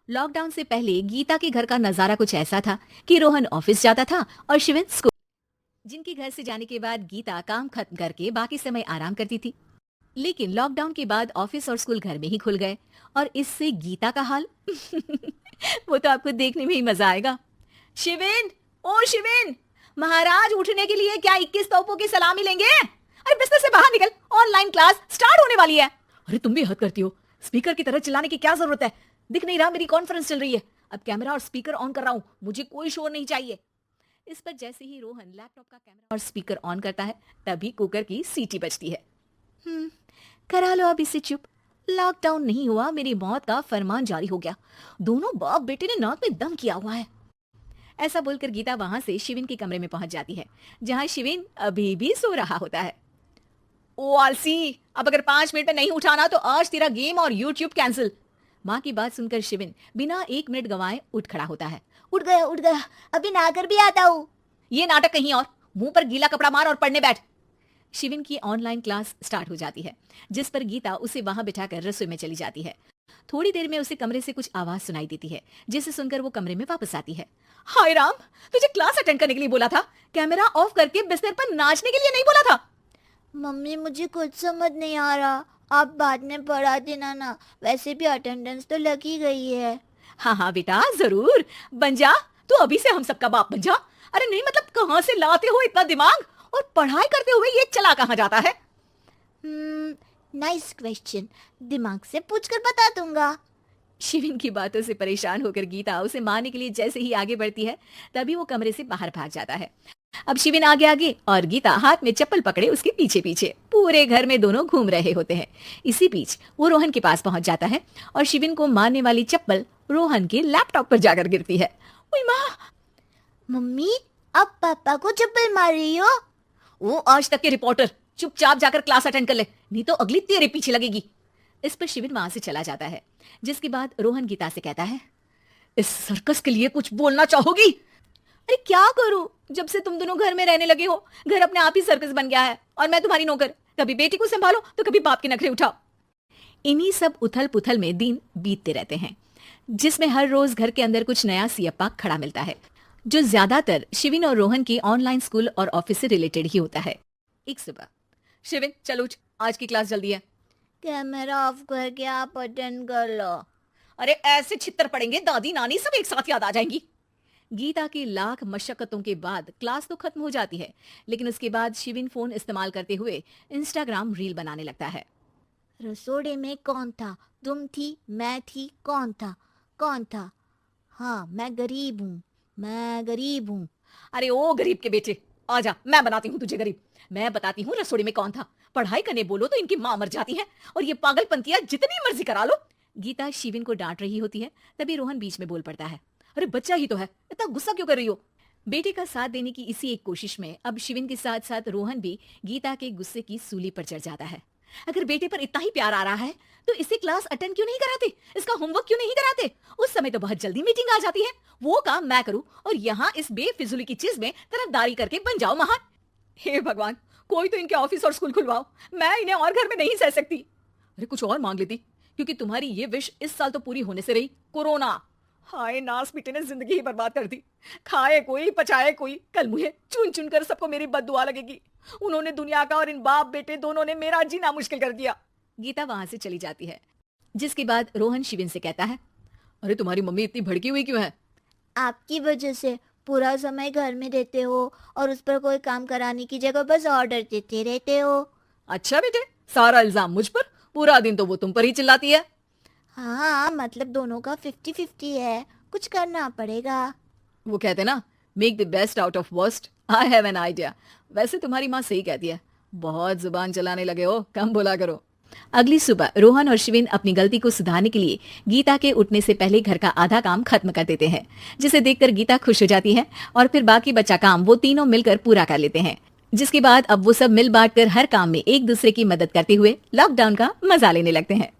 Lockdown से पहले गीता के घर का नजारा कुछ ऐसा था कि रोहन ऑफिस जाता था और शिवन स्कूल। जिनके घर से जाने के बाद गीता काम खत्म करके बाकी समय आराम करती थी। लेकिन लॉकडाउन के बाद ऑफिस और स्कूल घर में ही खुल गए और इससे गीता का हाल वो तो आपको देखने में ही मजा आएगा। शिवेन, ओ शिवेन, महाराज उठने के लिए क्या 21 तोपों की सलामी लेंगे? अरे बिस्तर से बाहर निकल, ऑनलाइन क्लास स्टार्ट होने वाली है। अरे तुम भी हद करती हो, स्पीकर की तरह चिल्लाने की क्या जरूरत है? दिख नहीं रहा मेरी कॉन्फ्रेंस चल रही है। अब कैमरा और स्पीकर ऑन कर रहा हूँ, मुझे कोई शोर नहीं चाहिए। इस पर जैसे ही रोहन लैपटॉप का कैमरा और स्पीकर ऑन करता है तभी कुकर की सीटी बजती है। करा लो अब इसे चुप। लॉकडाउन नहीं हुआ, मेरी मौत का फरमान जारी हो गया। दोनों बाप बेटे ने नाक में दम किया हुआ है। ऐसा बोलकर गीता वहां से शिविन के कमरे में पहुंच जाती है, जहां शिविन अभी भी सो रहा होता है। ओ आलसी, अब अगर 5 मिनट में नहीं उठाना तो आज तेरा गेम और यूट्यूब कैंसिल। माँ की बात सुनकर शिविन बिना 1 मिनट गंवाए उठ खड़ा होता है। उठ गया, अभी नहाकर भी आता हूँ। ये नाटक कहीं और, मुंह पर गीला कपड़ा मार और पढ़ने बैठ। शिविन की ऑनलाइन क्लास स्टार्ट हो जाती है, जिस पर गीता उसे वहां बिठाकर रसोई में चली जाती है। थोड़ी देर में उसे कमरे से कुछ आवाज सुनाई देती है, जिसे सुनकर वो कमरे में वापस आती है। हाय राम, तुझे क्लास अटेंड करने के लिए बोला था, कैमरा ऑफ करके बिस्तर पर नाचने के लिए नहीं बोला था। मम्मी मुझे कुछ समझ नहीं आ रहा, आप बाद में पढ़ा देना ना, वैसे भी अटेंडेंस तो लगी गई है। हाँ हाँ बेटा, जरूर बन जा, तू अभी से हम सबका बाप बन जा। अरे नहीं मतलब कहाँ से लाते हो इतना दिमाग, और पढ़ाई करते हुए ये चला कहाँ जाता है? नाइस क्वेश्चन, दिमाग से पूछकर बता दूंगा। शिविन की बातों से परेशान होकर गीता उसे मारने के लिए जैसे ही आगे बढ़ती है तभी वो कमरे से बाहर भाग जाता है। अब शिविन आगे आगे और गीता हाथ में चप्पल पकड़े उसके पीछे पीछे पूरे घर में दोनों घूम रहे होते हैं। इसी बीच वो रोहन के पास पहुंच जाता है और शिविन को मारने वाली चप्पल रोहन के लैपटॉप पर जाकर गिरती है। ओए माँ! मम्मी, आप पापा को चप्पल मार रही हो? वो आज तक के रिपोर्टर, चुपचाप जाकर क्लास अटेंड कर ले, नहीं तो अगली तेरे पीछे लगेगी। इस पर शिविन वहां से चला जाता है, जिसके बाद रोहन गीता से कहता है, इस सर्कस के लिए कुछ बोलना चाहोगी? अरे क्या करूं, जब से तुम दोनों घर में रहने लगे हो, घर अपने आप ही सर्कस बन गया है और मैं तुम्हारी नौकर। कभी बेटी को संभालो तो कभी बाप के नखरे उठाओ। इन्हीं सब उथल पुथल में दिन बीतते रहते हैं, जिसमें हर रोज घर के अंदर कुछ नया सियप्पा खड़ा मिलता है, जो ज्यादातर शिविन और रोहन के ऑनलाइन स्कूल और ऑफिस से रिलेटेड ही होता है। एक सुबह, शिविन चल उठ, आज की क्लास जल्दी है। कैमरा ऑफ करके आप अटेंड कर लो। अरे ऐसे छित्तर पड़ेंगे, दादी नानी सब एक साथ याद आ जाएंगी। गीता की लाख मशक्कतों के बाद क्लास तो खत्म हो जाती है, लेकिन उसके बाद शिविन फोन इस्तेमाल करते हुए इंस्टाग्राम रील बनाने लगता है। रसोड़े में कौन था? तुम थी, मैं थी, कौन था? कौन था? हाँ, मैं गरीब हूँ। अरे ओ गरीब के बेटे, आजा, मैं बनाती हूँ तुझे गरीब। मैं बताती हूँ रसोड़ी में कौन था। पढ़ाई करने बोलो तो इनकी माँ मर जाती है, और ये पागलपंतियां जितनी मर्जी करा लो। गीता शिविन को डांट रही होती है, तभी रोहन बीच में बोल पड़ता है। अरे बच्चा ही तो है, इतना गुस्सा क्यों कर रही हो? बेटे का साथ देने की इसी एक कोशिश में अब शिविन के साथ साथ रोहन भी गीता के गुस्से की सूली पर चढ़ जाता है। अगर बेटे पर इतना ही प्यार आ रहा है तो इसे क्लास अटेंड क्यों नहीं कराते, इसका होमवर्क क्यों नहीं कराते? उस समय तो बहुत जल्दी मीटिंग आ जाती है, वो काम मैं करूं और यहाँ इस बेफिजुली की चीज में तरफदारी करके बन जाओ महान। हे भगवान, कोई तो इनके ऑफिस और स्कूल खुलवाओ, मैं इन्हें और घर में नहीं सह सकती। अरे कुछ और मांग लेती, क्योंकि तुम्हारी ये विश इस साल तो पूरी होने से रही, कोरोना। हाय नास बेटे ने जिंदगी ही बर्बाद कर दी। खाए कोई पचाए कोई, कल मुझे चुन चुन कर सबको मेरी बद्दुआ लगेगी। उन्होंने दुनिया का और इन बाप बेटे दोनों ने मेरा जीना मुश्किल कर दिया। गीता वहां से चली जाती है, जिसके बाद रोहन शिविन से कहता है, अरे तुम्हारी मम्मी इतनी भड़की हुई क्यों है? आपकी वजह से पूरा समय घर में रहते हो और उस पर कोई काम कराने की जगह बस ऑर्डर देते रहते हो। अच्छा बेटे, सारा इल्जाम मुझ पर, पूरा दिन तो वो तुम पर ही चिल्लाती है। हाँ, मतलब दोनों का 50-50 है, कुछ करना पड़ेगा। वो कहते ना, make the best out of worst. I have an idea. वैसे तुम्हारी माँ सही कहती है, बहुत जुबान चलाने लगे हो, कम बोला करो। अगली सुबह रोहन और शिविन अपनी गलती को सुधारने के लिए गीता के उठने से पहले घर का आधा काम खत्म कर देते हैं, जिसे देखकर गीता खुश हो जाती है और फिर बाकी बचा काम वो तीनों मिलकर पूरा कर लेते हैं। जिसके बाद अब वो सब मिल बांट कर हर काम में एक दूसरे की मदद करते हुए लॉकडाउन का मजा लेने लगते हैं।